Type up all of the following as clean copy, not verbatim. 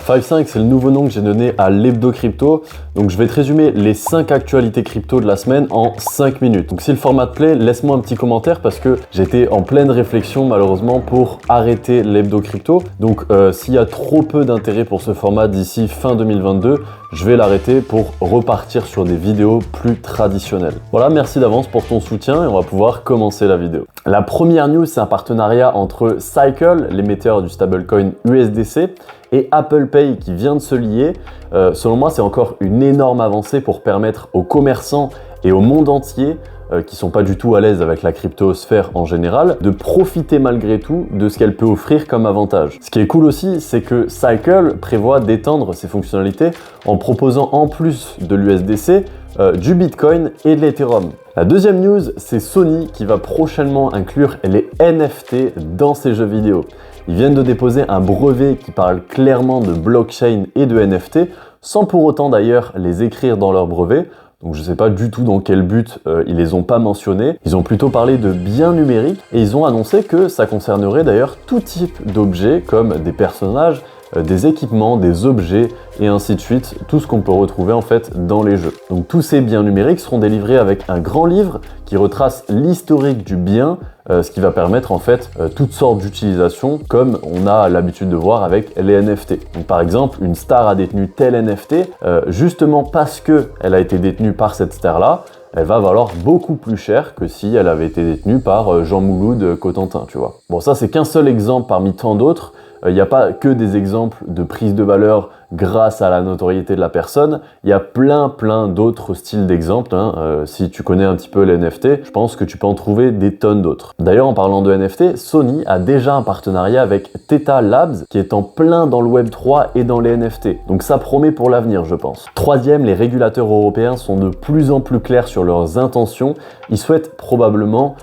5-5, c'est le nouveau nom que j'ai donné à l'hebdo crypto. Donc je vais te résumer les 5 actualités crypto de la semaine en 5 minutes. Donc si le format te plaît, laisse-moi un petit commentaire parce que j'étais en pleine réflexion malheureusement pour arrêter l'hebdo crypto. Donc s'il y a trop peu d'intérêt pour ce format d'ici fin 2022, je vais l'arrêter pour repartir sur des vidéos plus traditionnelles. Voilà, merci d'avance pour ton soutien et on va pouvoir commencer la vidéo. La première news, c'est un partenariat entre Cycle, l'émetteur du stablecoin USDC, et Apple Pay qui vient de se lier. Selon moi, c'est encore une énorme avancée pour permettre aux commerçants et au monde entier qui sont pas du tout à l'aise avec la cryptosphère en général, de profiter malgré tout de ce qu'elle peut offrir comme avantage. Ce qui est cool aussi, c'est que Cycle prévoit d'étendre ses fonctionnalités en proposant en plus de l'USDC du Bitcoin et de l'Ethereum. La deuxième news, c'est Sony qui va prochainement inclure les NFT dans ses jeux vidéo. Ils viennent de déposer un brevet qui parle clairement de blockchain et de NFT, sans pour autant d'ailleurs les écrire dans leur brevet. Donc je ne sais pas du tout dans quel but ils les ont pas mentionnés. Ils ont plutôt parlé de biens numériques et ils ont annoncé que ça concernerait d'ailleurs tout type d'objets comme des personnages, des équipements, des objets et ainsi de suite, tout ce qu'on peut retrouver en fait dans les jeux. Donc tous ces biens numériques seront délivrés avec un grand livre qui retrace l'historique du bien, ce qui va permettre en fait toutes sortes d'utilisations comme on a l'habitude de voir avec les NFT. Donc par exemple, une star a détenu tel NFT, justement parce qu'elle a été détenue par cette star-là, elle va valoir beaucoup plus cher que si elle avait été détenue par Jean Mouloud Cotentin, tu vois. Bon, ça c'est qu'un seul exemple parmi tant d'autres. Il n'y a pas que des exemples de prise de valeur grâce à la notoriété de la personne, il y a plein d'autres styles d'exemples. Si tu connais un petit peu les NFT, je pense que tu peux en trouver des tonnes d'autres. D'ailleurs, en parlant de NFT, Sony a déjà un partenariat avec Theta Labs qui est en plein dans le Web 3 et dans les NFT. Donc ça promet pour l'avenir, je pense. Troisième, les régulateurs européens sont de plus en plus clairs sur leurs intentions. Ils souhaitent probablement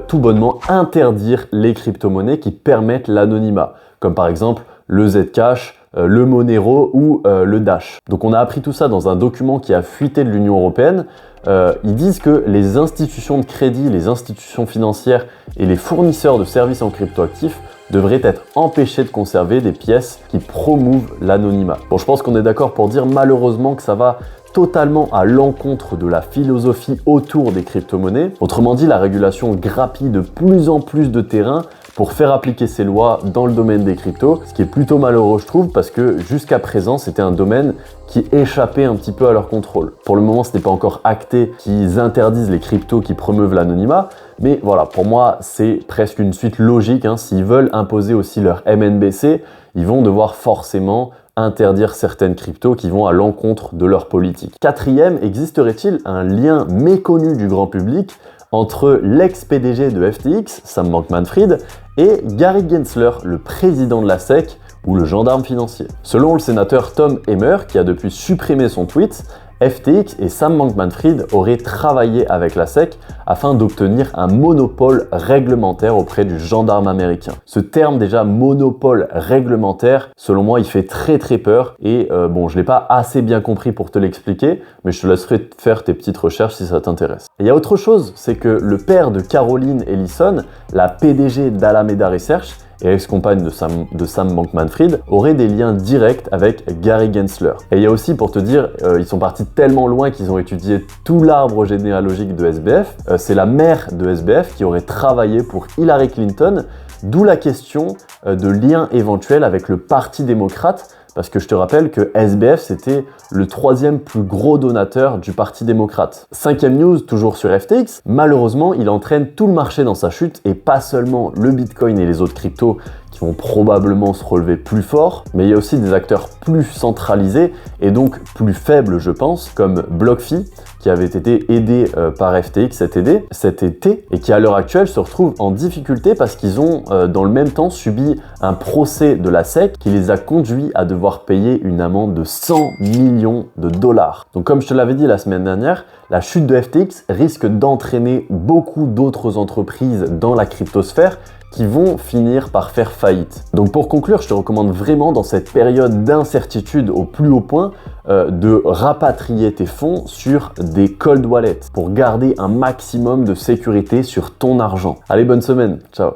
tout bonnement interdire les crypto-monnaies qui permettent l'anonymat, comme par exemple le Zcash, le Monero ou le Dash. Donc on a appris tout ça dans un document qui a fuité de l'Union européenne. Ils disent que les institutions de crédit, les institutions financières et les fournisseurs de services en cryptoactifs devraient être empêchés de conserver des pièces qui promouvent l'anonymat. Bon, je pense qu'on est d'accord pour dire malheureusement que ça va totalement à l'encontre de la philosophie autour des crypto-monnaies. Autrement dit, la régulation grappille de plus en plus de terrain pour faire appliquer ces lois dans le domaine des cryptos, ce qui est plutôt malheureux je trouve parce que jusqu'à présent c'était un domaine qui échappait un petit peu à leur contrôle. Pour le moment ce n'est pas encore acté qu'ils interdisent les cryptos qui promeuvent l'anonymat, mais voilà, pour moi c'est presque une suite logique. S'ils veulent imposer aussi leur MNBC, ils vont devoir forcément interdire certaines cryptos qui vont à l'encontre de leur politique. Quatrième, existerait-il un lien méconnu du grand public entre l'ex-PDG de FTX, Sam Bankman-Fried, et Gary Gensler, le président de la SEC ou le gendarme financier? Selon le sénateur Tom Emmer, qui a depuis supprimé son tweet, FTX et Sam Bankman-Fried auraient travaillé avec la SEC afin d'obtenir un monopole réglementaire auprès du gendarme américain. Ce terme déjà monopole réglementaire, selon moi, il fait très peur et bon, je l'ai pas assez bien compris pour te l'expliquer, mais je te laisserai faire tes petites recherches si ça t'intéresse. Et il y a autre chose, c'est que le père de Caroline Ellison, la PDG d'Alameda Research, et ex-compagne de Sam Bankman-Fried, aurait des liens directs avec Gary Gensler. Et il y a aussi, pour te dire, ils sont partis tellement loin qu'ils ont étudié tout l'arbre généalogique de SBF. C'est la mère de SBF qui aurait travaillé pour Hillary Clinton, d'où la question de lien éventuel avec le Parti démocrate, parce que je te rappelle que SBF, c'était le 3e plus gros donateur du Parti démocrate. 5e news, toujours sur FTX, malheureusement, il entraîne tout le marché dans sa chute et pas seulement le Bitcoin et les autres cryptos qui vont probablement se relever plus fort, mais il y a aussi des acteurs plus centralisés et donc plus faibles, je pense, comme BlockFi, qui avait été aidé par FTX cet été et qui à l'heure actuelle se retrouve en difficulté parce qu'ils ont dans le même temps subi un procès de la SEC qui les a conduits à devoir payer une amende de 100 millions de dollars. Donc comme je te l'avais dit la semaine dernière, la chute de FTX risque d'entraîner beaucoup d'autres entreprises dans la cryptosphère qui vont finir par faire faillite. Donc pour conclure, je te recommande vraiment dans cette période d'incertitude au plus haut point de rapatrier tes fonds sur des cold wallets pour garder un maximum de sécurité sur ton argent. Allez, bonne semaine, ciao.